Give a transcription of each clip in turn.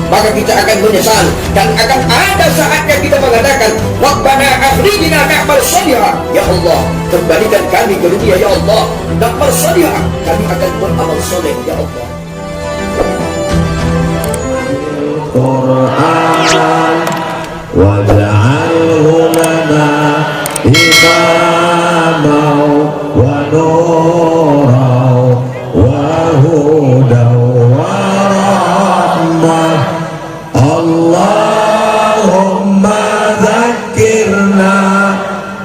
maka kita akan menyesal, dan akan ada saatnya kita mengatakan, Rabbana akhrijna na'mal shalihan, ya Allah, kembalikan kami ke dunia ya Allah, na'mal shalihan, kami akan beramal soleh ya Allah. Quran waj'alhu lana imamau wa nurau wa hudaw wa rahmah. Allahumma dzakirna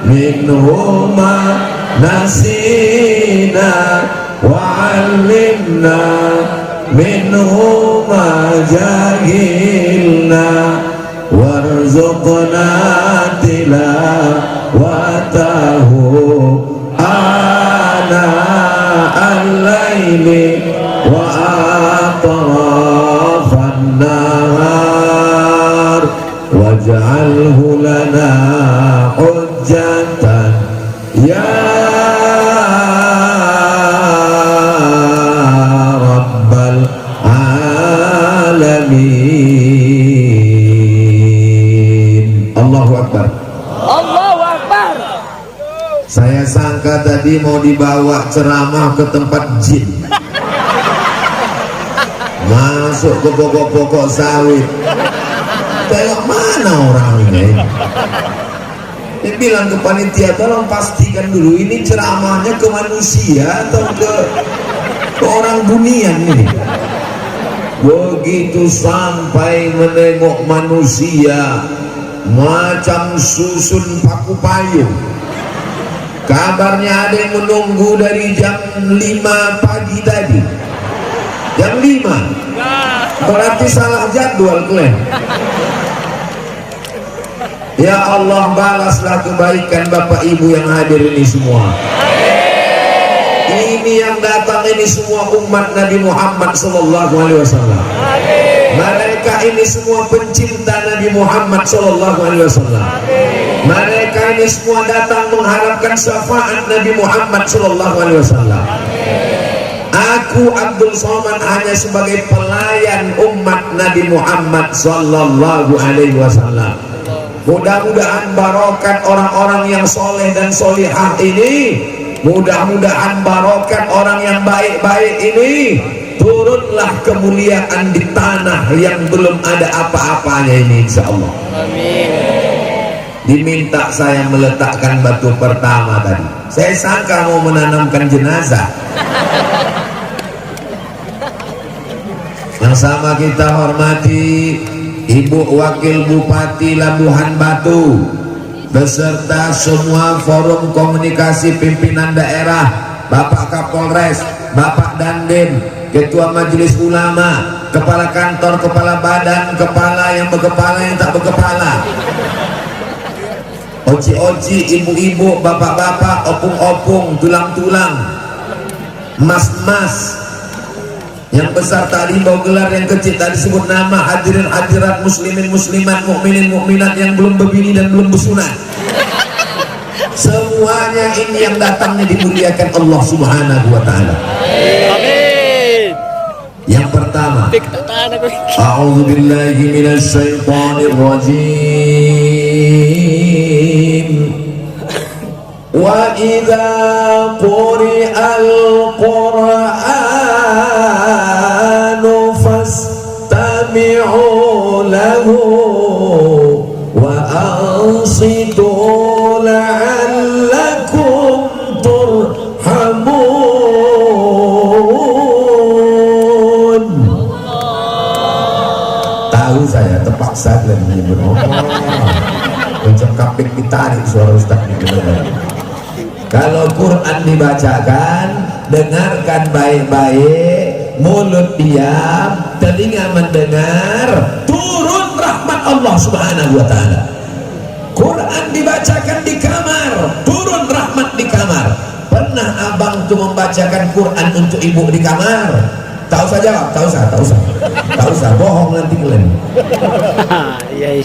minhu ma nasina wa 'allimna minhu ma jahilna warzuqna tilawatahu ana al-laili wa atrafan nahar waj'alhu lana hujjatan ya Allahu Akbar. Allahu Akbar. Saya sangka tadi mau dibawa ceramah ke tempat jin, masuk ke pokok-pokok sawit. Tengok mana orang ini. Dia bilang ke panitia, tolong pastikan dulu ini ceramahnya ke manusia atau ke orang bunian ini. Begitu sampai menengok manusia macam susun paku payung, kabarnya ada yang menunggu dari jam 5 pagi tadi. Jam 5 berarti salah jadwal kalian. Ya Allah, balaslah kebaikan Bapak Ibu yang hadir ini semua. Ini yang datang ini semua umat Nabi Muhammad SAW. Mereka ini semua pencinta Nabi Muhammad SAW. Mereka ini semua datang mengharapkan syafaat Nabi Muhammad SAW. Aku Abdul Somad hanya sebagai pelayan umat Nabi Muhammad SAW. Mudah-mudahan barokat orang-orang yang soleh dan solihah ini, mudah-mudahan barokat orang yang baik-baik ini, turunlah kemuliaan di tanah yang belum ada apa-apanya ini, insya Allah. Amin. Diminta saya meletakkan batu pertama tadi. Saya sangka mau menanamkan jenazah. Yang sama kita hormati Ibu Wakil Bupati Labuhan Batu beserta semua forum komunikasi pimpinan daerah, Bapak Kapolres, Bapak Dandim, Ketua Majelis Ulama, Kepala Kantor, Kepala Badan, Kepala yang berkepala, yang tak berkepala, oci-oci, ibu-ibu, bapak-bapak, opung-opung, tulang-tulang, mas-mas, yang besar tadi bawa gelar, yang kecil tadi sebut nama, hadirin hadirat, muslimin muslimat, mukminin mukminat yang belum berbini dan belum bersunat, semuanya ini yang datangnya dimuliakan Allah Subhanahu wa Ta'ala. Amin. Yang pertama, a'udzubillahi minasyaitonir rajim. Wa idza quri'al qur'anu fastami'u lahu wa ansitu la'allakum turhamun. Tahu saya terpaksa dan menyebut macam kapik ditarik suara Ustaz ini. Kalau Quran dibacakan, dengarkan baik-baik, mulut diam, telinga mendengar, turun rahmat Allah Subhanahu wa Ta'ala. Quran dibacakan di kamar, turun rahmat di kamar. Pernah abang tuh membacakan Quran untuk ibu di kamar? Tak usah jawab, tak usah, bohong nanti kalian.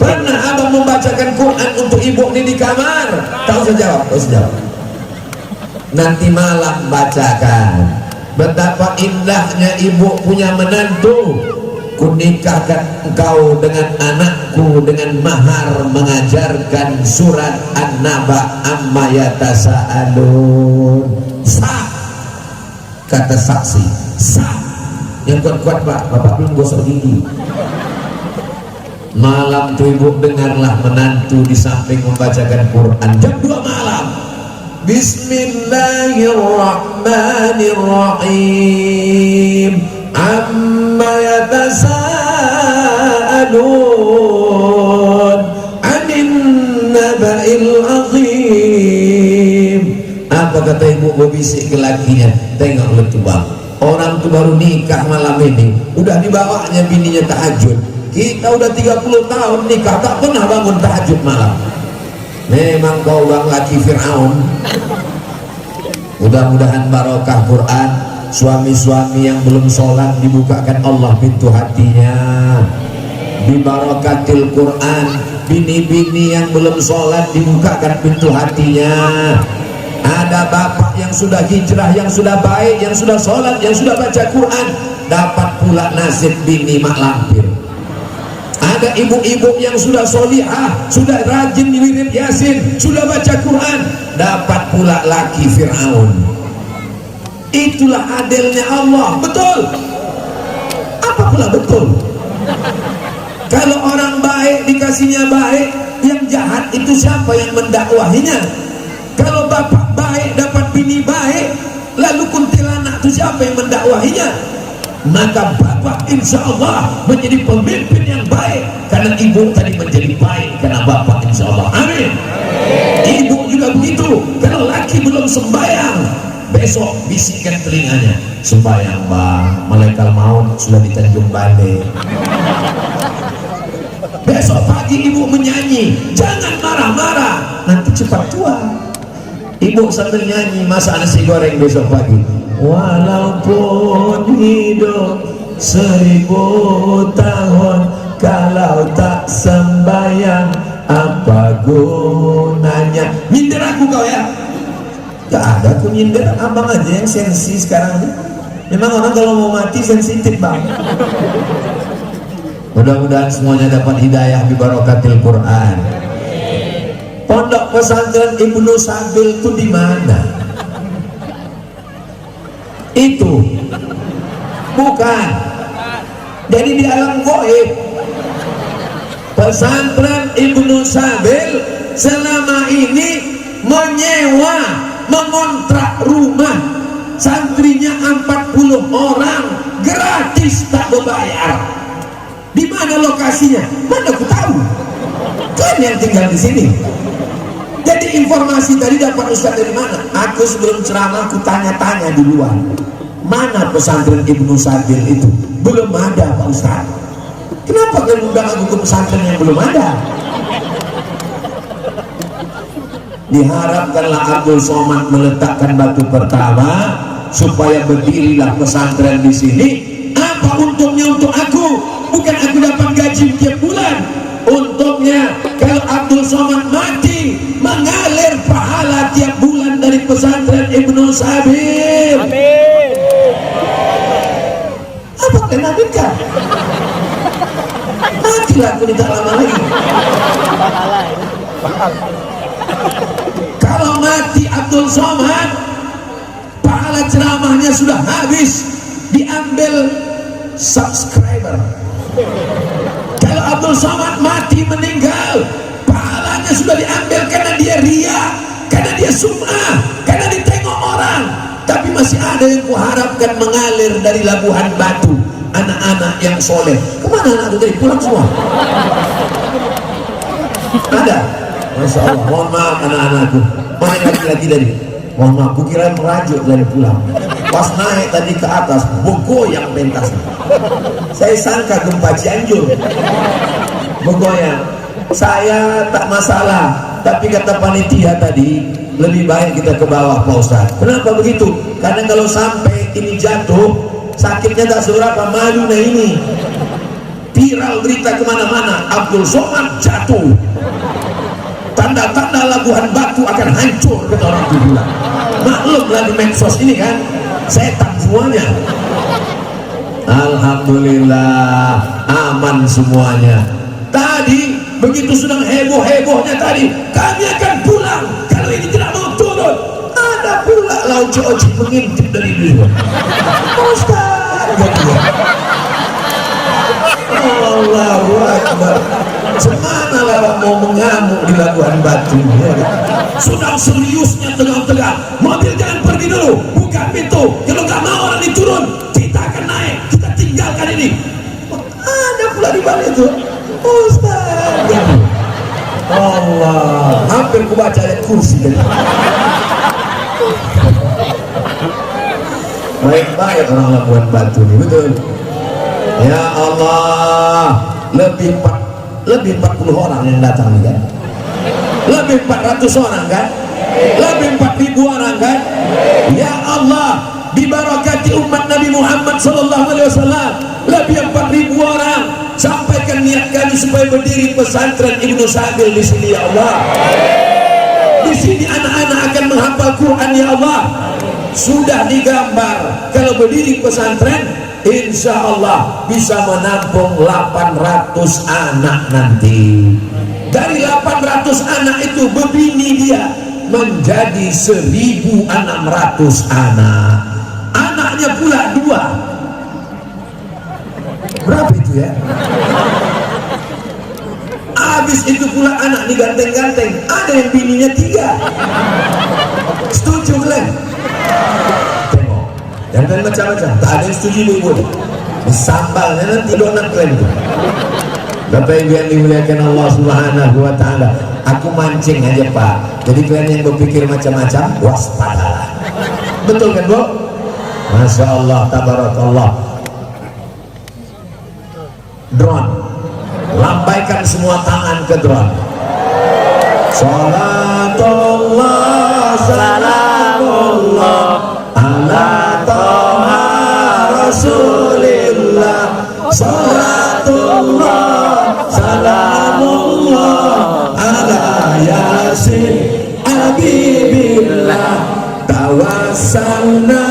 Pernah abang membacakan Quran untuk ibu ini di kamar? Tak usah jawab. Nanti malam bacakan. Betapa indahnya ibu punya menantu. kunikahkan engkau dengan anakku dengan mahar mengajarkan surat An-Naba amma yatasaalun. Sah, kata saksi, sah. Yang kuat-kuat Pak, Bapak belum gosok gigi. Malam tuh ibu dengarlah menantu di samping membacakan Quran jam 2 malam. Bismillahirrahmanirrahim. Amma yatasaalun anin naba'il azim. Apa kata ibu berbisik ke lakinya? Tengok lu tuh bang, orang tuh baru nikah malam ini udah dibawanya bininya tahajud. Kita udah 30 tahun nikah tak pernah bangun tahajud malam. Memang kau bang laki Fir'aun. Mudah-mudahan barokah Quran. Suami-suami yang belum sholat dibukakan Allah pintu hatinya. Bibarakatil Quran. Bini-bini yang belum sholat dibukakan pintu hatinya. Ada bapak yang sudah hijrah, yang sudah baik, yang sudah sholat, yang sudah baca Quran, dapat pula nasib bini mak lampir. Ada ibu-ibu yang sudah solihah, sudah rajin wirid Yasin, sudah baca Quran, dapat pula laki Fir'aun. Itulah adilnya Allah. Betul. Apa pula betul? Kalau orang baik dikasihnya baik, yang jahat itu siapa yang mendakwahinya? Kalau bapak baik dapat bini baik, lalu kuntilanak itu siapa yang mendakwahinya? Maka bapak insya Allah menjadi pemimpin yang baik karena ibu tadi menjadi baik karena bapak insya Allah. Amin. Ibu juga begitu. Kalau laki belum sembahyang, besok bisikkan telinganya, sembahyang bang, malaikat maut sudah di Tanjung Balai. Besok pagi ibu menyanyi, jangan marah-marah, nanti cepat tua. Ibu sambil nyanyi, masak nasi goreng besok pagi. Walaupun hidup 1000 tahun, kalau tak sembahyang apa gunanya? Nyindir aku kau ya? Gak ada aku nyindir, abang aja yang sensi sekarang ini. Memang orang kalau mau mati sensitif bang. Mudah-mudahan semuanya dapat hidayah di barakatil Quran. Pondok pesantren Ibnu Sabil itu di mana? Itu bukan. Jadi di alam gaib. Pesantren Ibnu Sabil selama ini menyewa, mengontrak rumah santrinya 40 orang gratis tak berbayar. Di mana lokasinya? Mana aku tahu? Kan yang tinggal di sini. Jadi informasi tadi dapat Ustaz dari mana? Aku sebelum ceramah aku tanya-tanya duluan. Mana pesantren Ibnu Sabil itu? Belum ada Pak Ustaz. Kenapa kalian undang aku ke pesantren yang belum ada? Diharapkanlah Abdul Somad meletakkan batu pertama supaya berdirilah pesantren di sini. Apa untungnya untuk aku? Bukan aku dapat gaji tiap bulan. Untungnya kalau Abdul Somad mati, mengalir pahala tiap bulan dari pesantren Ibnu Sabil. Amin. Apa kalian aminkan? Matilah aku tidak lama lagi. Kalau mati Abdul Somad, pahala ceramahnya sudah habis, diambil subscriber. Kalau Abdul Somad mati meninggal, pahalanya sudah diambil karena dia ria, karena dia sum'ah, karena ditengok orang. Tapi masih ada yang kuharapkan mengalir dari Labuhan Batu, anak-anak yang soleh. Kemana anak itu tadi? Pulang semua? Ada? Masya Allah, mohon maaf anak-anakku. Mana laki-laki tadi? Mohon maaf, kukira merajuk dari pulang. Pas naik tadi ke atas, bergoyang pentas. Saya sangka gempa Cianjur. Bergoyang. Saya tak masalah, tapi kata panitia tadi, lebih baik kita ke bawah Pak Ustaz. Kenapa begitu? Karena kalau sampai ini jatuh, sakitnya tak seberapa, malu nah ini. Viral berita kemana-mana, Abdul Somad jatuh. Tanda-tanda Labuhan Batu akan hancur, kata orang itu bilang. Maklumlah di medsos ini kan, setan semuanya. Alhamdulillah aman semuanya. Tadi begitu sedang heboh-hebohnya tadi, kami akan pulang kalau ini tidak mau turun. Ada pula lauci-lauci mengintip dari luar. Ustaz, Allahu Akbar. Semana lah mau mengamuk di Labuan Batu. Sudah seriusnya tegak-tegak. Mobil jangan pergi dulu, buka pintu. Kalau nggak mau orang diturun, kita akan naik. Kita tinggalkan ini. Ada pula di balik itu. Ustaz. Allah, hampir ku baca ayat kursi tadi. Baik-baik orang Labuan Batu ini, betul. Ya Allah, lebih 40 orang yang datang nih kan, lebih 400 orang kan, lebih 4.000 orang kan. Ya Allah, dibarakati umat Nabi Muhammad SAW, lebih 4.000 orang. Sampaikan niat kami supaya berdiri pesantren Ibnu Sabil di sini ya Allah. Di sini anak-anak akan menghafal Quran ya Allah. Sudah digambar kalau berdiri pesantren, insya Allah bisa menampung 800 anak nanti. Dari 800 anak itu berbini dia menjadi 1.600 anak. Anaknya pula 2. Berapa itu ya? Habis itu pula anak diganteng-ganteng. Ada yang bininya 3. Setuju kalian? Tengok, jangan macam-macam. Tak ada yang setuju ibu. Disambalnya nanti donat kalian itu. Bapak Ibu yang dimuliakan Allah Subhanahu wa Ta'ala, aku mancing aja Pak. Jadi kalian yang berpikir macam-macam, waspadalah. Betul kan Bu? Masya Allah, tabarakallah. Drone, lambaikan semua tangan ke drone. Salatullah salamullah ala toha rasulillah. Salatullah salamullah ala yasin habibillah. Tawassalna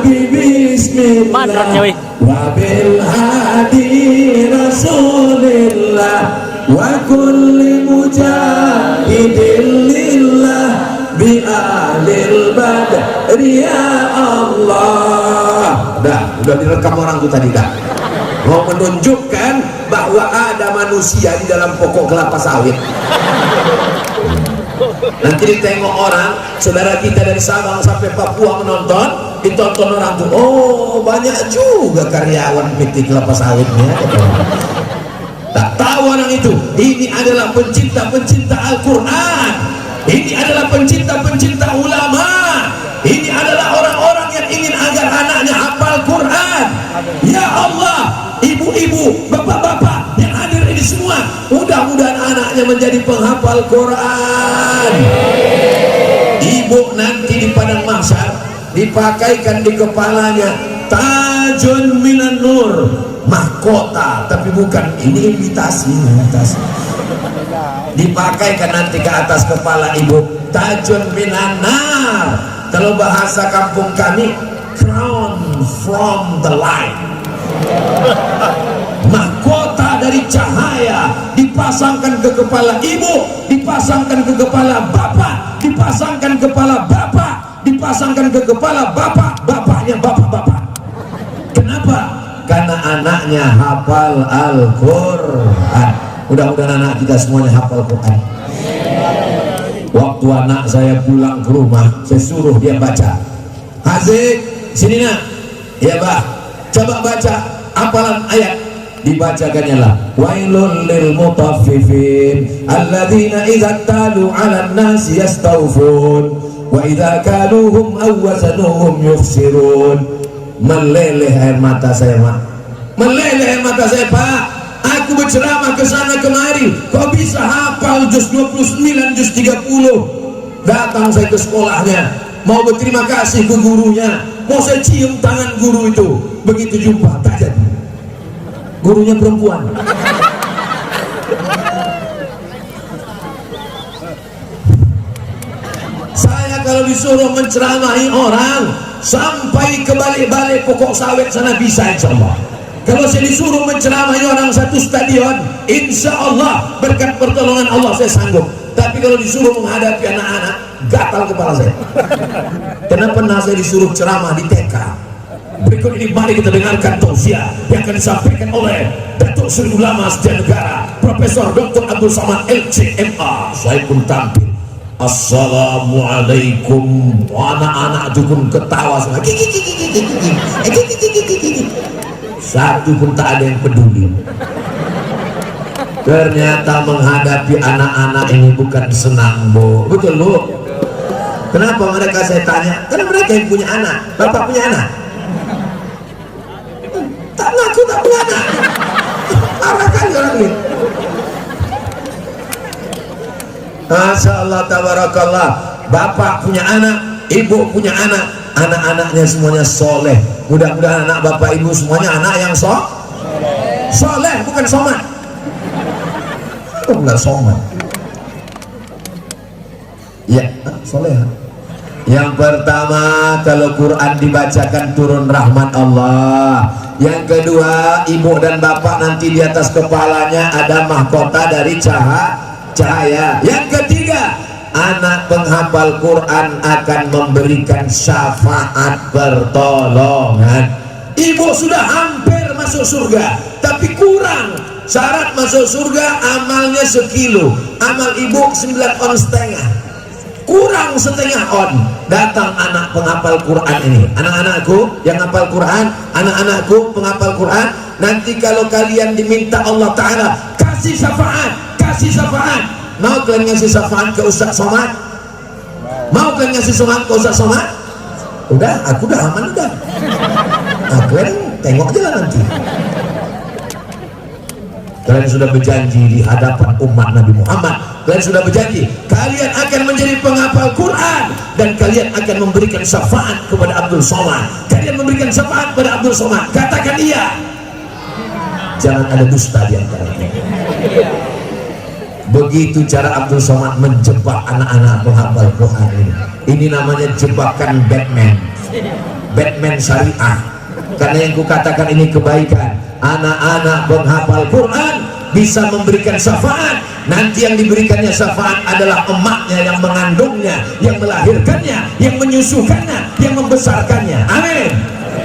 bismillah wabil hadi rasulillah wa kulli mujahidin lillah bi ahlil badri ya Allah. Udah direkam orang tuh tadi dah. Mau menunjukkan bahwa ada manusia di dalam pokok kelapa sawit. Nanti ditengok orang, saudara kita dari Sabang sampai Papua menonton, ditonton orang tuh, oh banyak juga karyawan PT kelapa sawitnya. Tak tahu orang itu, ini adalah pencinta-pencinta Al-Quran, ini adalah pencinta-pencinta ulama, ini adalah orang-orang yang ingin agar anaknya hafal Quran. Ya Allah, ibu-ibu, bapak-bapak yang hadir ini semua, mudah-mudahan anaknya menjadi penghafal Quran. Ibu nanti di padang mahsyar dipakaikan di kepalanya tajun minan nur, mahkota, tapi bukan ini imitasi. Dipakaikan nanti ke atas kepala ibu tajun minan nar. Kalau bahasa kampung kami, crown from the light. Mahkota dari cahaya dipasangkan ke kepala ibu, dipasangkan ke kepala bapak, dipasangkan kepala bapak, dipasangkan ke kepala bapak, bapaknya bapak-bapak. Kenapa? Karena anaknya hafal Al-Quran. Mudah-mudahan anak kita semuanya hafal Quran. Waktu anak saya pulang ke rumah, saya suruh dia baca. Hazik, sini nak. Ya bah, coba baca hafalan ayat. Dibacakannya lah, wailul lil mutaffifin alladzina idza talu 'alan nasi yastawfun wa idza kaluhum aw wazanuhum yukhsirun. Meleleh air mata saya, Mak. Meleleh air mata saya, Pak. Aku berceramah ke sana kemari, kok bisa hafal juz 29, juz 30. Datang saya ke sekolahnya, mau berterima kasih ke gurunya, mau saya cium tangan guru itu, begitu jumpa tak jadi. Gurunya perempuan. Saya kalau disuruh menceramahi orang sampai ke balik-balik pokok sawit sana bisa insya Allah. Kalau saya disuruh menceramahi orang satu stadion, insya Allah berkat pertolongan Allah saya sanggup. Tapi kalau disuruh menghadapi anak-anak, gatal kepala saya. Karena pernah saya disuruh ceramah di TK. Berikut ini mari kita dengarkan tausiah yang akan disampaikan oleh Datuk Seri Ulama Setia Negara Profesor Dr. Abdul Somad LCMA. Saya pun tampil. Assalamualaikum. Anak-anak itu pun ketawa semua. Satu pun tak ada yang peduli. Ternyata menghadapi anak-anak ini bukan senang, Bu. Betul, Bu? Kenapa mereka saya tanya? Karena mereka yang punya anak. Bapak punya anak? Tak ngaku tak punya anak. Arahkan orang ini. Masya Allah, tabarakallah. Bapak punya anak, ibu punya anak, anak-anaknya semuanya soleh. Mudah-mudahan anak bapak ibu semuanya anak yang soleh, bukan somat. Oh, enggak somat. Ya, soleh. Yang pertama, kalau Quran dibacakan turun rahmat Allah. Yang kedua, ibu dan bapak nanti di atas kepalanya ada mahkota dari cahaya. Yang ketiga, anak penghafal Quran akan memberikan syafaat pertolongan. Ibu sudah hampir masuk surga, tapi kurang syarat masuk surga, amalnya 1 kilo, amal ibu 9,5 on, kurang setengah on. Datang anak penghafal Quran ini, anak-anakku yang hafal Quran, anak-anakku penghafal Quran, nanti kalau kalian diminta Allah Ta'ala kasih syafaat, mau kalian ngasih syafaat ke Ustaz Somad? Mau kalian ngasih syafaat ke Ustaz Somad? Udah, aku udah aman udah. Nah, kalian tengok aja lah nanti. Kalian sudah berjanji di hadapan umat Nabi Muhammad. Kalian sudah berjanji kalian akan menjadi penghafal Quran dan kalian akan memberikan syafaat kepada Abdul Somad. Kalian memberikan syafaat kepada Abdul Somad. Katakan iya. Jangan ada dusta di antaranya. Begitu cara Abdul Somad menjebak anak-anak penghafal Quran ini. Ini namanya jebakan Batman syariah. Karena yang kukatakan ini kebaikan. Anak-anak penghafal Quran bisa memberikan syafaat. Nanti yang diberikannya syafaat adalah emaknya yang mengandungnya, yang melahirkannya, yang menyusukannya, yang membesarkannya. Amin.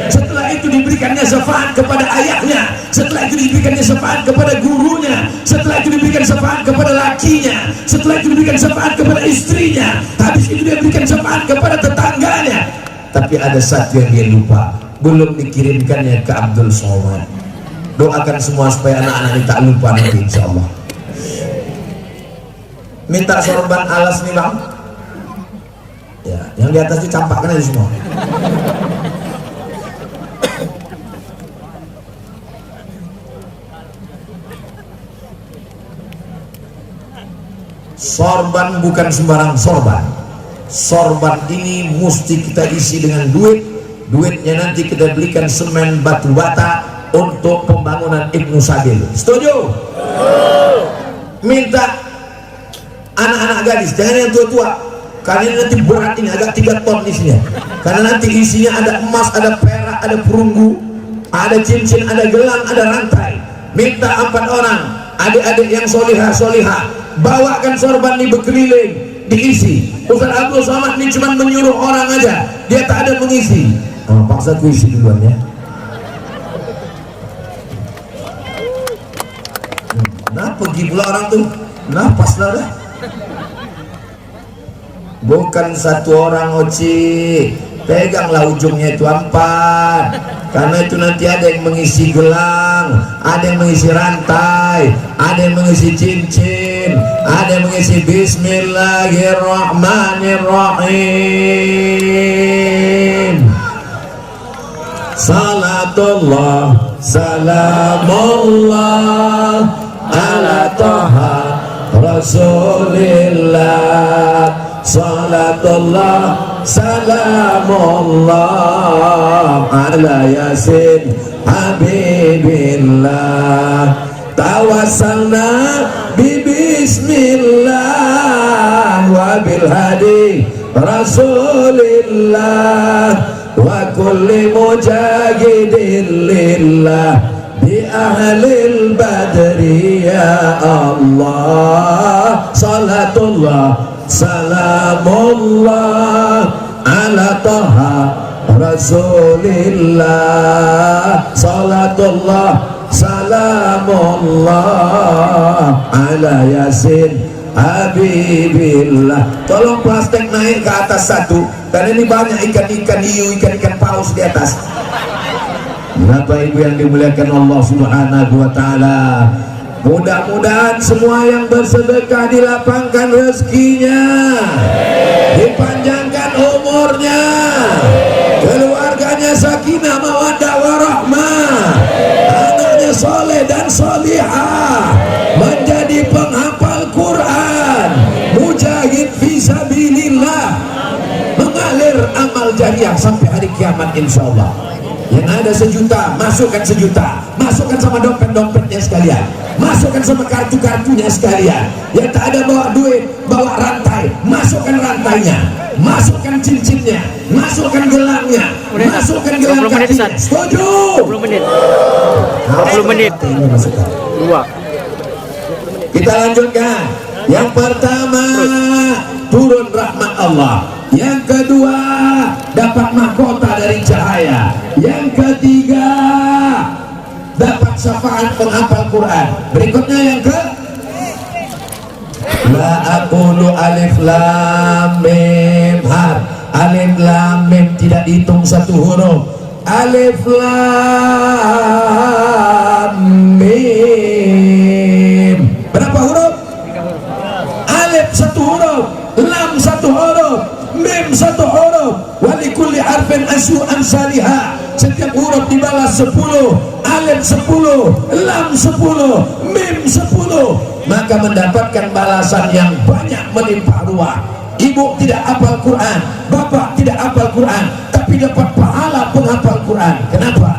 Setelah itu diberikannya syafaat kepada ayahnya, setelah itu diberikannya syafaat kepada gurunya, setelah itu diberikan syafaat kepada lakinya, setelah itu diberikan syafaat kepada istrinya, habis itu dia berikan syafaat kepada tetangganya. Tapi ada satu yang dia lupa, belum dikirimkannya ke Abdul Somad. Doakan semua supaya anak-anak ini tak lupa nanti insya Allah. Minta sorban alas nih bang. Ya, yang di atas itu campakkan aja semua. Sorban bukan sembarang sorban. Sorban ini mesti kita isi dengan duit. Duitnya nanti kita belikan semen batu bata untuk pembangunan Ibnu Sabil. Setuju? Minta anak-anak gadis, jangan yang tua-tua, karena nanti berat ini agak 3 ton isinya. Karena nanti isinya ada emas, ada perak, ada perunggu, ada cincin, ada gelang, ada rantai. Minta 4 orang adik-adik yang solihah, bawakan sorban ini berkeliling, diisi. Ustaz Abdul Somad ini cuma menyuruh orang aja, dia tak ada mengisi. Paksa ku isi duluan ya. Nah, pergi pula orang tuh. Napas lah dah. Bukan 1 orang Oci. Peganglah ujungnya itu 4. Karena itu nanti ada yang mengisi gelang, ada yang mengisi rantai, ada yang mengisi cincin, ada yang mengisi Bismillahirrahmanirrahim. Salatullah, salamullah ala taha rasulillah. Salatullah, salamullah ala yasin habibillah. Tawassalna bi bismillah wa bil hadi Rasulillah wa kulli mujahidin lillah bi ahlil badri ya Allah. Salatullah salamullah ala taha Rasulillah. Salatullah salamullah ala yasin Habibillah. Tolong plastik naik ke atas satu, karena ini banyak ikan-ikan hiu, ikan-ikan paus di atas. Bapak Ibu yang dimuliakan Allah Subhanahu wa Ta'ala, mudah-mudahan semua yang bersedekah dilapangkan rezekinya, dipanjangkan umurnya, keluarganya sakinah mawaddah warahmah, anaknya soleh dan solihah, menjadi penghafal Quran, mujahid fisabilillah, mengalir amal jariah sampai hari kiamat insyaallah. Yang ada 1 juta, masukkan 1 juta, masukkan sama dompet-dompetnya sekalian, masukkan sama kartu-kartunya sekalian. Yang tak ada bawa duit, bawa rantai, masukkan rantainya, masukkan cincinnya, masukkan gelangnya, masukkan gelang kakinya. Setuju? 20 menit. 20 menit. Dua. Kita lanjutkan. Yang pertama, turun rahmat Allah. Yang kedua, dapat mahkota dari cahaya. Yang ketiga, dapat syafaat penghafal Quran. Berikutnya yang ke La aqulu alif lam mim har. Alif lam mim tidak dihitung 1 huruf. Alif lam mim berapa huruf? Alif 1 huruf, lam 1 huruf, mim 1 huruf. Walikulli harfin asyu amsalihah. Setiap huruf dibalas 10, alif 10, lam 10, mim 10, maka mendapatkan balasan yang banyak melimpah ruah. Ibu tidak hafal Quran, bapak tidak hafal Quran, tapi dapat pahala penghafal Quran. Kenapa?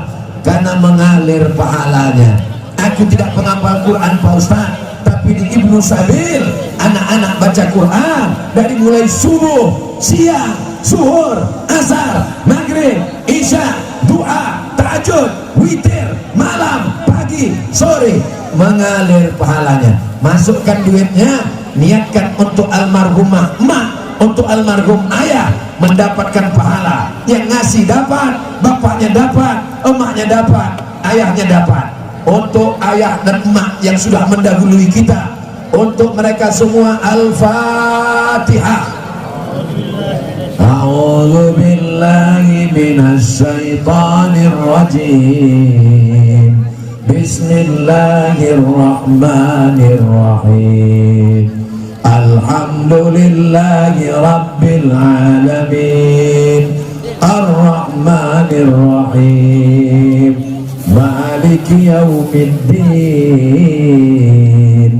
Karena mengalir pahalanya. Aku tidak penghafal Quran Pak Ustaz, tapi di Ibnu Sabil anak-anak baca Quran dari mulai subuh, siang, zuhur, asar, maghrib, isya, doa, tahajud, witir, malam, pagi, sore, mengalir pahalanya. Masukkan duitnya, niatkan untuk almarhumah emak, untuk almarhum ayah, mendapatkan pahala. Yang ngasih dapat, bapaknya dapat, emaknya dapat, ayahnya dapat. Untuk ayah dan emak yang sudah mendahului kita, untuk mereka semua Al-Fatihah. A'udzu billahi minasy syaithanir rajim. Bismillahirrahmanirrahim. Alhamdulillahi rabbil alamin. Ar-Rahmanir Rahim. Maliki yaumiddin.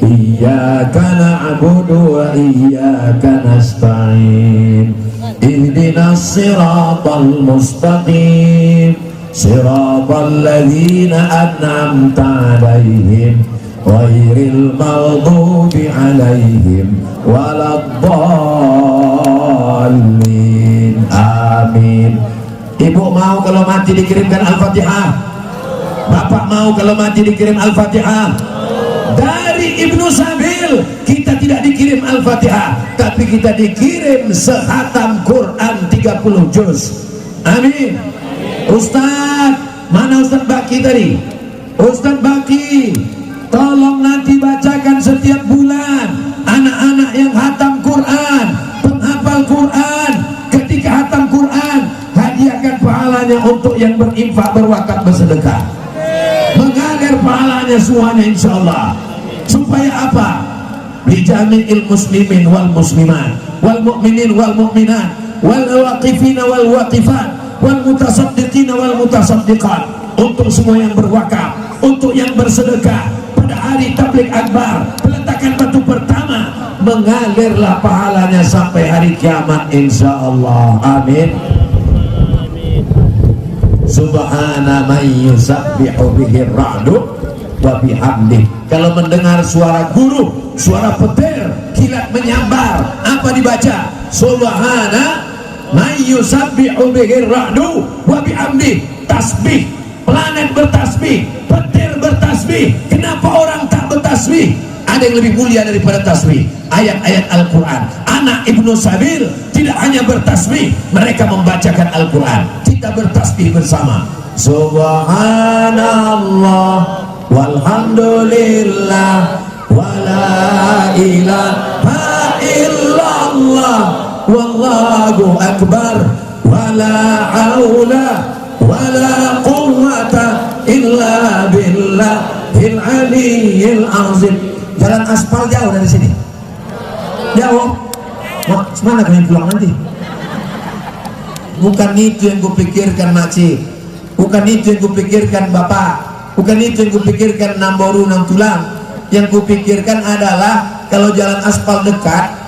Iyyaka na'budu wa iyyaka nasta'in. Ihdinas siratal mustaqim. Siratal ladzina an'amta 'alaihim ghairil maghdubi 'alaihim waladdallin. Amin. Ibu mau kalau mati dikirimkan Al-Fatihah? Bapak mau kalau mati dikirim Al-Fatihah? Dari Ibnu Sabil kita tidak dikirim Al-Fatihah, tapi kita dikirim sehatam Quran 30 juz. Amin. Ustaz, mana Ustaz Baki tadi? Ustaz Baki, tolong nanti bacakan setiap bulan anak-anak yang hatam Quran, penghafal Quran. Ketika hatam Quran, hadiahkan pahalanya untuk yang berinfak, berwakaf, bersedekah. Mengalir pahalanya semuanya insyaallah. Supaya apa? Bijami'il muslimin wal muslimat, wal mu'minin wal mu'minat, wal waqifina wal waqifat, wal mutasaddiqina wal mutasaddiqat. Untuk semua yang berwakaf, untuk yang bersedekah pada hari tabligh akbar, peletakan batu pertama, mengalirlah pahalanya sampai hari kiamat insyaallah. Amin. Subhana man yusabbihu bihi ar-ra'du wa bihamdi. Kalau mendengar suara guru, suara petir, kilat menyambar, apa dibaca? subhana man yusabbihu bihi ra'du wa bihamdi. Tasbih, planet bertasbih, petir bertasbih. Kenapa orang tak bertasbih? Ada yang lebih mulia daripada tasbih, ayat-ayat Al-Quran. Anak Ibnu Sabil tidak hanya bertasbih, mereka membacakan Al-Quran. Kita bertasbih bersama. Subhanallah walhamdulillah wala ilaha illallah wallahu akbar wala haula wala quwwata illa billahil aliyyil azim. Jalan aspal jauh dari sini, jauh. Mana kalian pulang nanti? Bukan itu yang kupikirkan makcik, bukan itu yang kupikirkan bapak, bukan itu yang kupikirkan namboru nam tulang. Yang kupikirkan adalah kalau jalan aspal dekat,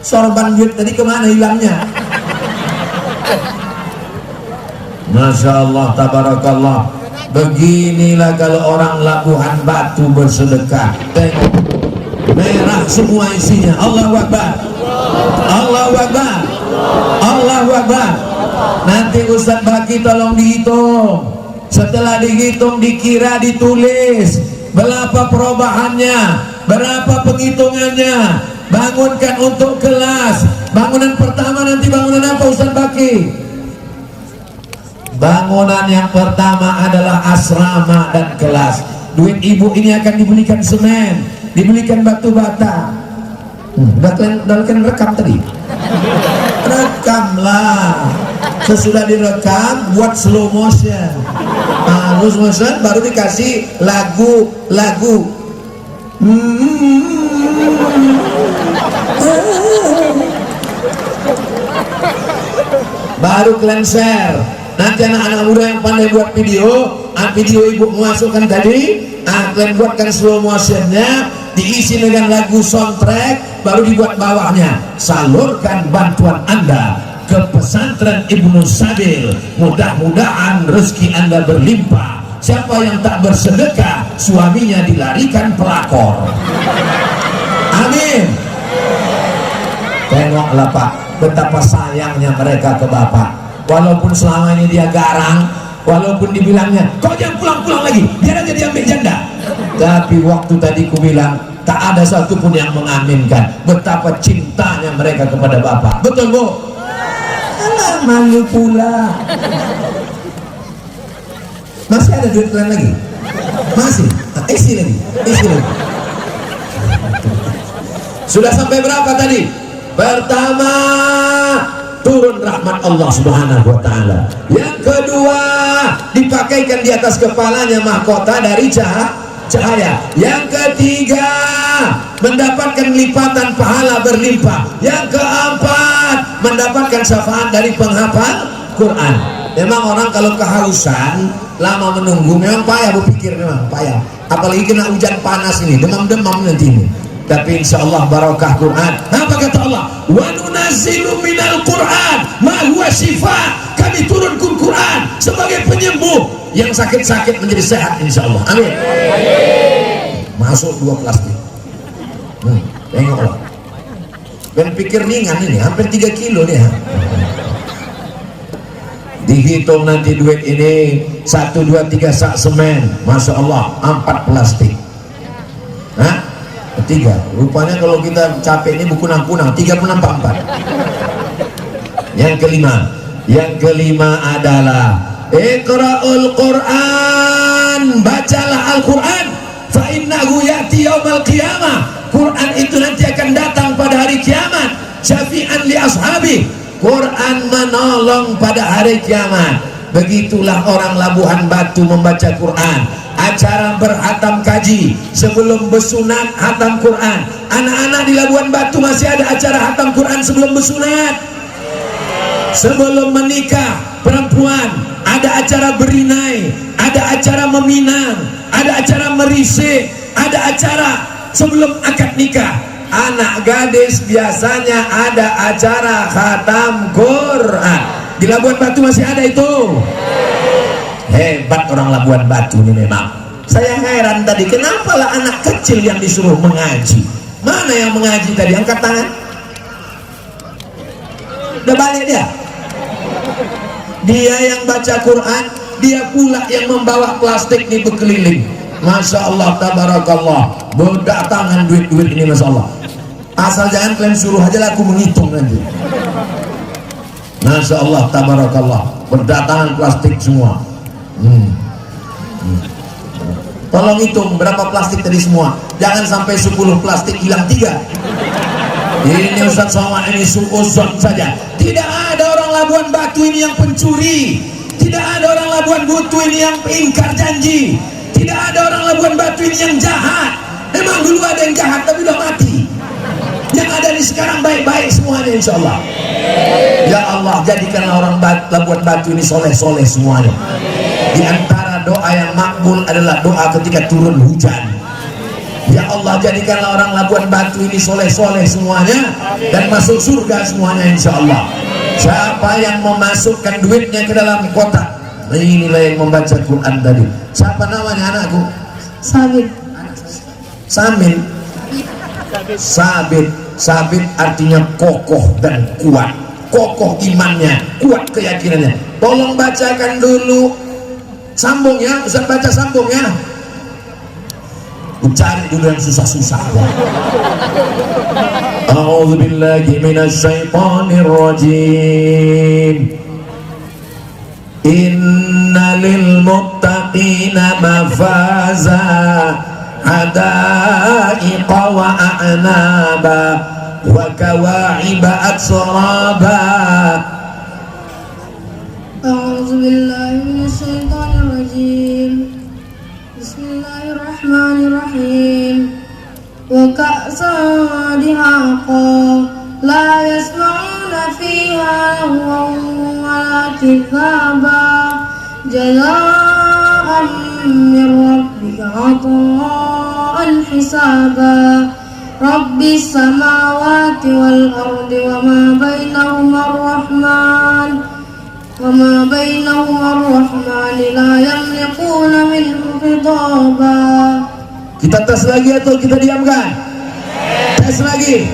sorban duit tadi kemana hilangnya? Masya Allah, tabarakallah. Beginilah kalau orang Labuhan Batu bersedekah. Tengok, merah semua isinya. Allahu Akbar, Allahu Akbar, Allahu Akbar. Nanti Ustaz Baki tolong dihitung. Setelah dihitung dikira, ditulis berapa perubahannya, berapa penghitungannya. Bangunkan untuk kelas. Bangunan pertama nanti bangunan apa Ustaz Baki? Bangunan yang pertama adalah asrama dan kelas. Duit ibu ini akan dibelikan semen, dibelikan batu bata. Udah kalian rekam tadi? Rekamlah. Sesudah direkam, buat slow motion. Slow motion baru dikasih lagu-lagu. Baru kalian share. Nanti anak-anak muda yang pandai buat video, video ibu masukkan tadi, kalian buatkan slow motionnya, diisi dengan lagu soundtrack, baru dibuat bawahnya. Salurkan bantuan Anda ke pesantren Ibnu Sabil, mudah-mudahan rezeki Anda berlimpah. Siapa yang tak bersedekah, suaminya dilarikan pelakor. Amin. Tengoklah Pak, betapa sayangnya mereka ke Bapak. Walaupun selama ini dia garang, walaupun dibilangnya kau jangan pulang-pulang lagi, biar aja dia ambil janda. Tapi waktu tadi ku bilang tak ada satupun yang mengaminkan betapa cintanya mereka kepada Bapak. Betul Bu? Alah, malu pula. Masih ada duit kalian lagi? Masih? Isi lagi, isi lagi. Sudah sampai berapa tadi? Pertama, turun rahmat Allah Subhanahu wa ta'ala. Yang kedua, dipakaikan di atas kepalanya mahkota dari cahaya. Yang ketiga, mendapatkan lipatan pahala berlimpah. Yang keempat, mendapatkan syafaat dari penghafal Quran. Memang orang kalau kehausan, lama menunggu, memang payah berpikir, memang payah. Apalagi kena hujan panas ini, demam-demam nanti ini. Tapi insya Allah barakah Quran. Apa kata Allah? Wa nunazzilu minal Quran ma huwa shifa. Kami turunkan Quran sebagai penyembuh. Yang sakit-sakit menjadi sehat insya Allah. Amin. Masuk 2 plastik. Tengoklah. Ben pikir ringan ini, hampir 3 kilo nih. Dihitung nanti duit ini 1, 2, 3 sak semen. Masya Allah 4 plastik. Hah? 3. Rupanya kalau kita capek ini buku kunang-kunang 3 menambah 4. Yang kelima adalah Iqra'ul Quran, bacalah Al-Quran, fa innahu ya'ti yaumal qiyamah. Quran itu nanti akan datang pada hari kiamat, syafi'an li ashabi. Quran menolong pada hari kiamat. Begitulah orang Labuhan Batu membaca Quran. Acara berhatam kaji sebelum bersunat, hatam Quran. Anak-anak di Labuhan Batu masih ada acara hatam Quran sebelum bersunat. Sebelum menikah perempuan ada acara berinai, ada acara meminang, ada acara merisik, ada acara sebelum akad nikah. Anak gadis biasanya ada acara khatam Quran. Di Labuhan Batu masih ada itu. Hebat orang Labuhan Batu ini memang. Saya heran tadi, kenapa lah anak kecil yang disuruh mengaji? Mana yang mengaji tadi? Angkat tangan. udah balik dia. Dia yang baca Quran, dia pula yang membawa plastik ini berkeliling. Masya Allah, tabarakallah, berdatangan duit-duit ini, Masya Allah. Asal jangan kalian suruh aja lah, aku menghitung nanti. Masya Allah, tabarakallah, berdatangan plastik semua. Tolong hitung berapa plastik tadi semua. Jangan sampai 10 plastik hilang 3. Ini Ustaz Somad ini suuzon saja. Tidak ada orang Labuan Batu ini yang pencuri. Tidak ada orang Labuan Batu ini yang ingkar janji. Tidak ada orang Labuan Batu ini yang jahat. Memang dulu ada yang jahat tapi udah mati. Yang ada di sekarang baik-baik semuanya, insya Allah. Ya Allah, jadikanlah orang Labuan Batu ini soleh-soleh semuanya. Di antara doa yang makbul adalah doa ketika turun hujan. Ya Allah, jadikanlah orang Labuan Batu ini soleh-soleh semuanya dan masuk surga semuanya, insya Allah. Siapa yang memasukkan duitnya ke dalam kotak, inilah yang membaca Quran tadi. Siapa namanya anakku? Sabit. Samin. Sabit. Sabit artinya kokoh dan kuat. Kokoh imannya, kuat keyakinannya. Tolong bacakan dulu. Sambung ya, Ustaz baca sambung ya. Cari dulu yang susah-susah. A'udzu billahi minasy syaithanir rajim. Inna lil muttaqina mafaza hadaiqa wa a'naba wa kawa'iba atsraba. A'udzu billahi minasyaitonir rajim. Bismillahirrahmanirrahim. Wa ka'san dihaqa la yasma'una fiha lahwan wa la kizaba jazaa'an min rabbika 'ata'an hisaba. Rabbis samawati wal ardi wa ma bainahuma ar-rahman وما بينهما الرحمن لا يملكون منه خطابا. Kita tes lagi atau kita diamkan? Tes lagi.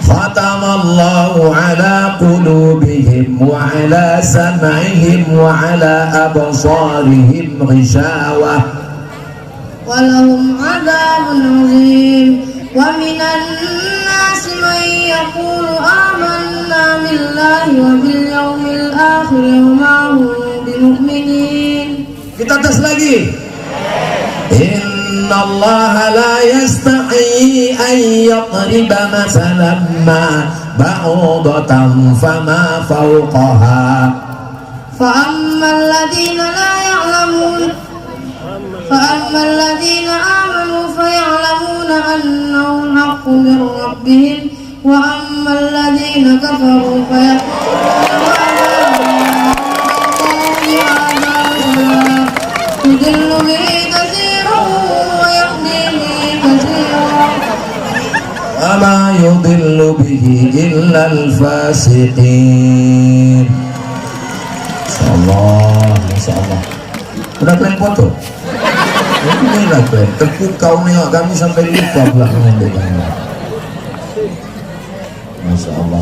Khatamallahu ala qulubihim wa ala sam'ihim wa ala absarihim ghishawah wa lahum 'adzabun 'adzim. Wa minan nasi man yaqulu amanna billahi wa bil yawmil akhir wa ma hum bimu'minin. Kita tes lagi. Inna Allah la yastahi an yadriba masalan ma ba'udatan fama fawqaha fa ammal ladhina la ya'lamun فأما الذين آمنوا فيعلمون أنه الحق من ربهم وأما الذين كفروا فيقولون يضل به كثيرا ويهدي به كثيرا وما يضل به إلا الفاسقين. Masya Allah, Masya Allah. Udah kalian foto? Inilah kalian, terpukau nengok kami sampai lupa pula mengambilkannya. Masya Allah.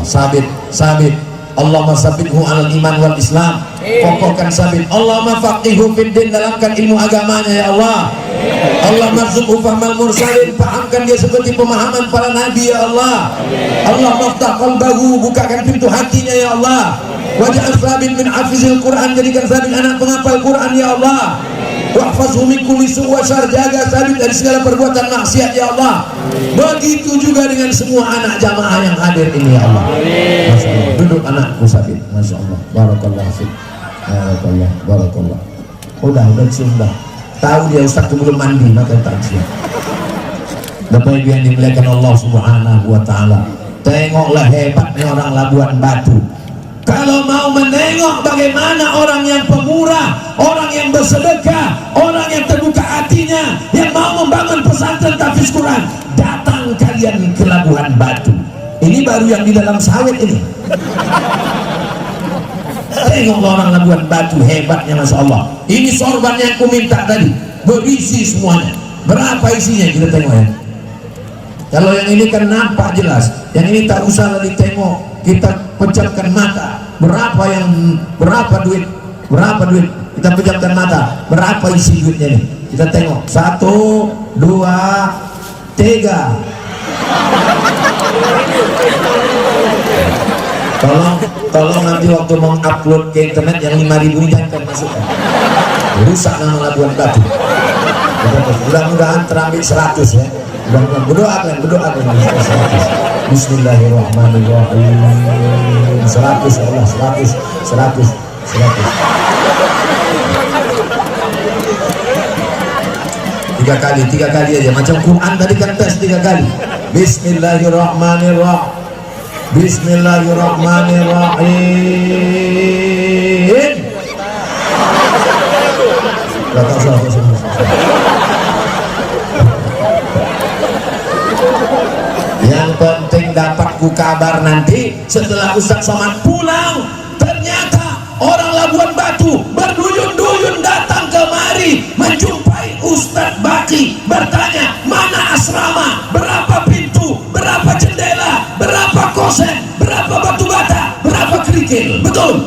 Sabit. Allahumma sabithu alal iman wal islam. Kokohkan sabit. Allahumma faqihu fid din, dalamkan ilmu agamanya ya Allah. Allahumma rzuqhu fahmal mursalin, pahamkan dia seperti pemahaman para nabi ya Allah. Allahumma ftah qalbahu, bukakan pintu hatinya ya Allah. Waj'al sabit min hafizil Quran, jadikan sabit anak penghafal Quran ya Allah. Wahfazhu min kulli su' wa syarr, jaga sabit dari segala perbuatan maksiat ya Allah. Begitu juga dengan semua anak jamaah yang hadir ini ya Allah. Masya Allah. Duduk anakku sabit. Masya Allah. Barakallah fiik. Barakallah. Udah sudah. Tahu dia Ustaz belum mandi maka tak siap. Bapak Ibu yang dimuliakan Allah Subhanahu wa taala. Tengoklah hebatnya orang Labuan Batu. Kalau mau menengok bagaimana orang yang pemurah, orang yang bersedekah, orang yang terbuka hatinya, yang mau membangun pesantren tahfiz Quran, datang kalian ke Labuan Batu. Ini baru yang di dalam sawit ini. Tengok orang Labuan Batu hebatnya, Masya Allah. Ini sorban yang aku minta tadi, berisi semuanya. Berapa isinya kita tengok ya. Kalau yang ini kan nampak jelas, yang ini tak usah lagi tengok. kita pejamkan mata. Berapa duit? Kita pejamkan mata. Berapa isi duitnya nih? Kita tengok. 1, 2, 3. Tolong nanti waktu mengupload ke internet yang 5.000 ini jangan masukkan. Rusak nama Labuan Batu. Mudah-mudahan terambil 100 ya. Berdoakan 100. Bismillahirrahmanirrahim. 100 Allah, 100. Tiga kali aja, macam Quran tadi kan tes 3 kali. Bismillahirrahmanirrahim. Yang penting dapat ku kabar nanti setelah Ustaz Somad pulang, ternyata orang Labuan Batu berduyun-duyun datang kemari menjumpai Ustaz Baki, bertanya mana asrama, berapa pintu, berapa jendela, berapa kosen, berapa batu bata, berapa kerikil. Betul?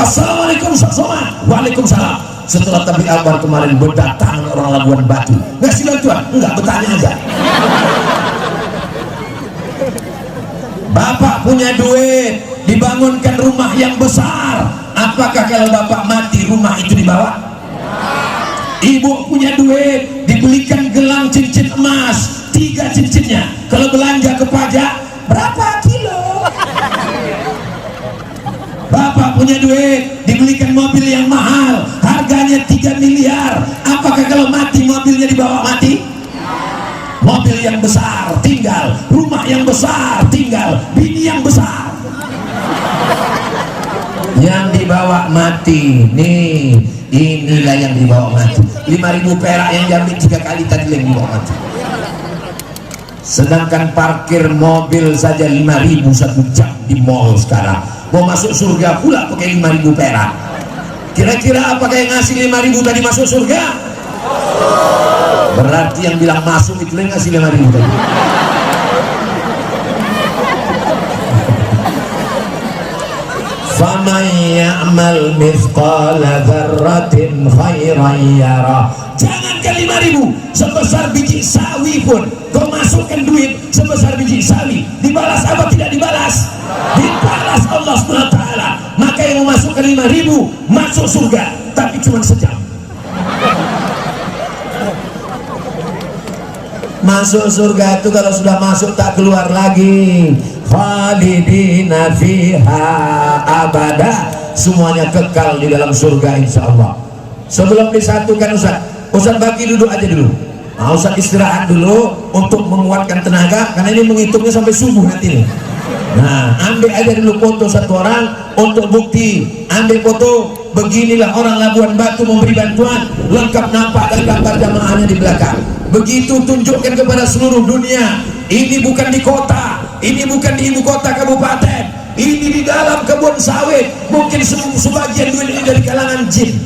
Assalamualaikum Ustaz Somad. Waalaikumsalam. Setelah Tabligh Akbar kemarin berdatangan orang Labuan Batu, ngasih bantuan? Enggak, bertanya aja. Bapak punya duit, dibangunkan rumah yang besar. Apakah kalau bapak mati rumah itu dibawa? Ibu punya duit, dibelikan gelang cincin emas 3 cincinnya. Kalau belanja ke pajak, berapa kilo? Bapak punya duit, dibelikan mobil yang mahal, harganya 3 miliar. Apakah kalau mati mobilnya dibawa mati? Mobil yang besar tinggal, rumah yang besar tinggal, bini yang besar. Yang dibawa mati, nih inilah yang dibawa mati. 5.000 perak yang diambil 3 kali tadi yang dibawa mati. Sedangkan parkir mobil saja 5.000 1 jam di mall sekarang. Mau masuk surga pula pakai 5.000 perak. Kira-kira apakah yang ngasih 5.000 tadi masuk surga? Berarti yang bilang masuk itu yang ngasih 5.000 tadi. Faman ya'mal mithqala dzarratin khairan yarah. Jangankan 5.000, sebesar biji sawi pun kau masukkan duit sebesar biji sawi, dibalas apa tidak dibalas? Dibalas Allah SWT. Maka yang memasukkan 5.000 masuk surga, tapi cuma sejam. Masuk surga itu kalau sudah masuk tak keluar lagi. Khalidina fiha abada. Semuanya kekal di dalam surga insyaallah. Sebelum disatukan Ustaz Baki duduk aja dulu. Nah, Ustaz istirahat dulu untuk menguatkan tenaga karena ini menghitungnya sampai subuh nanti nih. Nah, ambil aja dulu foto 1 orang untuk bukti. Ambil foto. Beginilah orang Labuan Batu memberi bantuan, lengkap nampak dan gambar jamaahnya di belakang. Begitu tunjukkan kepada seluruh dunia. Ini bukan di kota, ini bukan di ibu kota kabupaten, ini di dalam kebun sawit. Mungkin sebagian duit ini dari kalangan jin.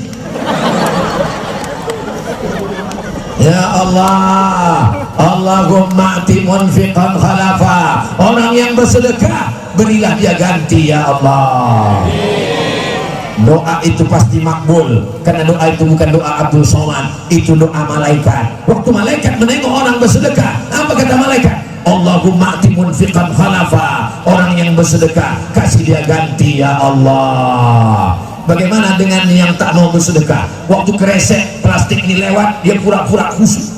Ya Allah, Allahumma ati munfiqan khalafa. Orang yang bersedekah berilah dia ganti ya Allah. Doa itu pasti makbul, karena doa itu bukan doa Abdul Somad, itu doa malaikat. Waktu malaikat menengok orang bersedekah, apa kata malaikat? Allahumma ati munfiqan khalafa. Orang yang bersedekah kasih dia ganti ya Allah. Bagaimana dengan yang tak mau bersedekah? Waktu kresek plastik ini lewat, dia pura-pura khusyuk.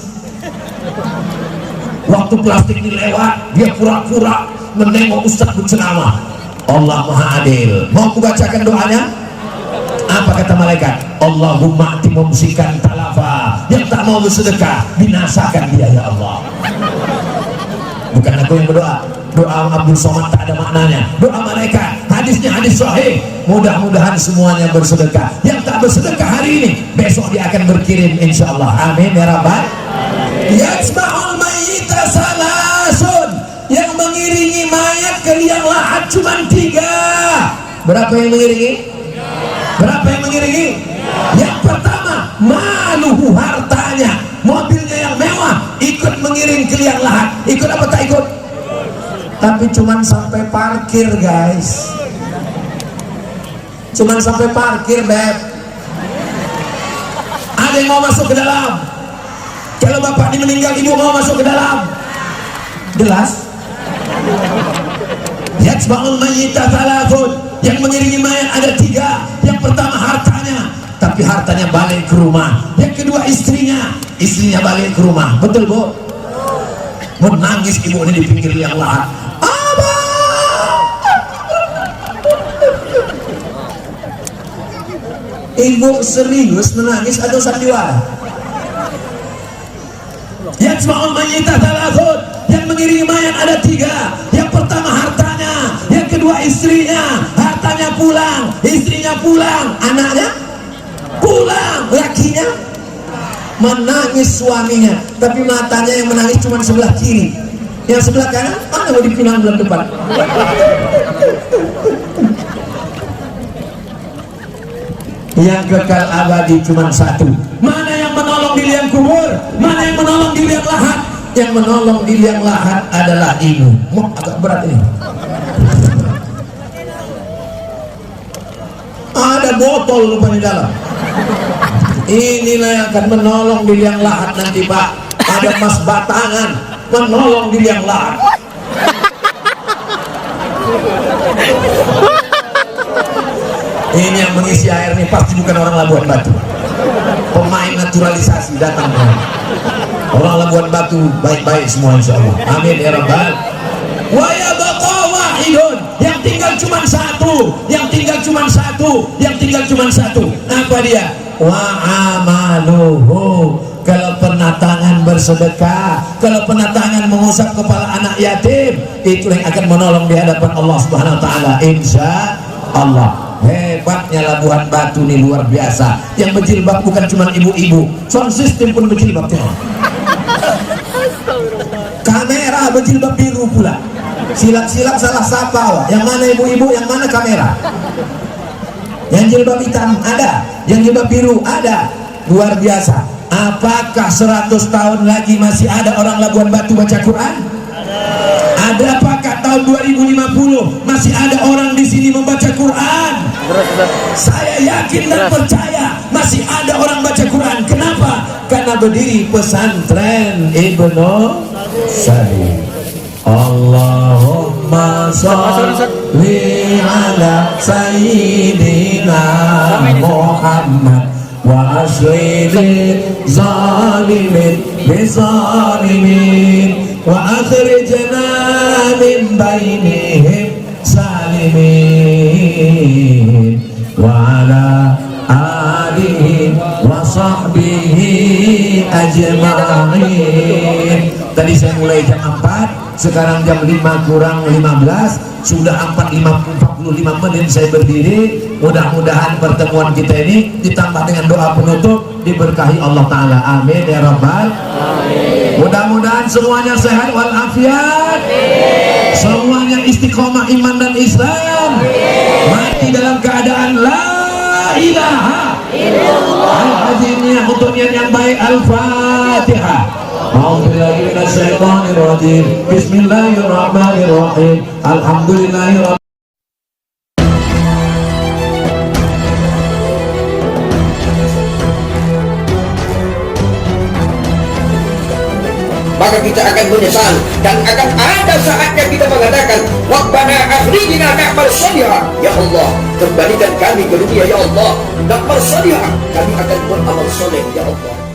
Waktu plastik ini lewat, dia pura-pura menengok Ustaz berceramah. Allah Maha Adil. Mau aku bacakan doanya? Apa kata malaikat? Allahumma ati mumsikan talafa. Yang tak mau bersedekah binasakan dia ya Allah. Bukan aku yang berdoa. Doa Abdul Somad tak ada maknanya. Doa malaikat. Hadisnya hadis sahih. Mudah-mudahan semuanya bersedekah. Yang tak bersedekah hari ini, besok dia akan berkirim insyaallah. Amin ya rabbal. Yasma'ul mayyita salasun. Yang mengiringi mayat ke liang lahat cuma 3. Berapa yang mengiringi? Berapa yang mengiringi? Yang pertama, maluhu, hartanya. Mobilnya yang mewah ikut mengiring ke liang lahat. Ikut apa tak ikut? tapi cuman sampai parkir guys, cuman sampai parkir beb. Ada yang mau masuk ke dalam? Kalau bapak ini meninggal, ibu mau masuk ke dalam? Jelas? Yatsba'ul mayyita thalathun, yang mengiringi mayat ada 3. Yang pertama hartanya, tapi hartanya balik ke rumah. Yang kedua istrinya balik ke rumah. Betul bu? Menangis ibu ini di pinggir liang lahat. Ibu serius menangis atau sandiwara? Yatsba'ul mayyita thalathun, yang mengiringi mayat ada 3. Yang pertama hartanya, yang kedua istrinya. Hartanya pulang, istrinya pulang, anaknya pulang, lakinya menangis suaminya, tapi matanya yang menangis cuma sebelah kiri, yang sebelah kanan mana mau dipinang bulan depan. Yang kekal abadi cuma 1. Mana yang menolong di liang kubur? Mana yang menolong di liang lahat? Yang menolong di liang lahat adalah ibu. Agak berat ini. Ada botol lupa di dalam. Inilah yang akan menolong di liang lahat nanti pak. Ada mas batangan menolong di liang lahat. Ini yang mengisi air nih pasti bukan orang Labuan Batu. Pemain naturalisasi datang. Orang Labuan Batu baik-baik semua insya Allah. Amin ya rabbal. Wa yabqa wahidun, yang tinggal cuma 1, yang tinggal cuma 1, yang tinggal cuma 1. Apa dia? Wa amaluhu, kalau pernah tangan bersedekah, kalau pernah tangan mengusap kepala anak yatim, itu yang akan menolong di hadapan Allah Subhanahu wa taala insya Allah. Hebatnya Labuan Batu nih luar biasa. Yang berjilbab bukan cuma ibu-ibu, sound system pun berjilbab tuh. Kamera berjilbab biru pula. Silap-silap salah sapa. Yang mana ibu-ibu, yang mana kamera? Yang jilbab hitam ada, yang jilbab biru ada. Luar biasa. Apakah 100 tahun lagi masih ada orang Labuan Batu baca Quran? Ada. Apakah tahun 2050 masih ada orang di sini membaca Quran? Saya yakin dan percaya masih ada orang baca Quran. Kenapa? Karena berdiri pesantren Ibnu Salim. Allahumma sholli ala sayyidina Muhammad wa aslih zalimin bizalimin wa akhrijna min bainihim salimin wa ala alihi wa sahbihi ajma'in. Tadi saya mulai jam 4, sekarang jam 5 kurang 15, sudah 4:45 menit saya berdiri. Mudah-mudahan pertemuan kita ini ditambah dengan doa penutup diberkahi Allah Ta'ala. Amin ya rabbal. Mudah-mudahan semuanya sehat walafiat, semuanya istiqomah iman dan Islam, mati dalam keadaan la ilaha illallah. Al-azimiyah untuk yang baik. Al-Fatihah. A'udzubillahi minasyaitonir rajim. Bismillahirrahmanirrahim. Alhamdulillahirabbil. Maka kita akan menyesal dan akan ada saatnya kita mengatakan Rabbana akhrijna na'mal shalihan. Ya Allah, kembalikan kami ke dunia ya Allah, na'mal shalihan, kami akan beramal soleh ya Allah.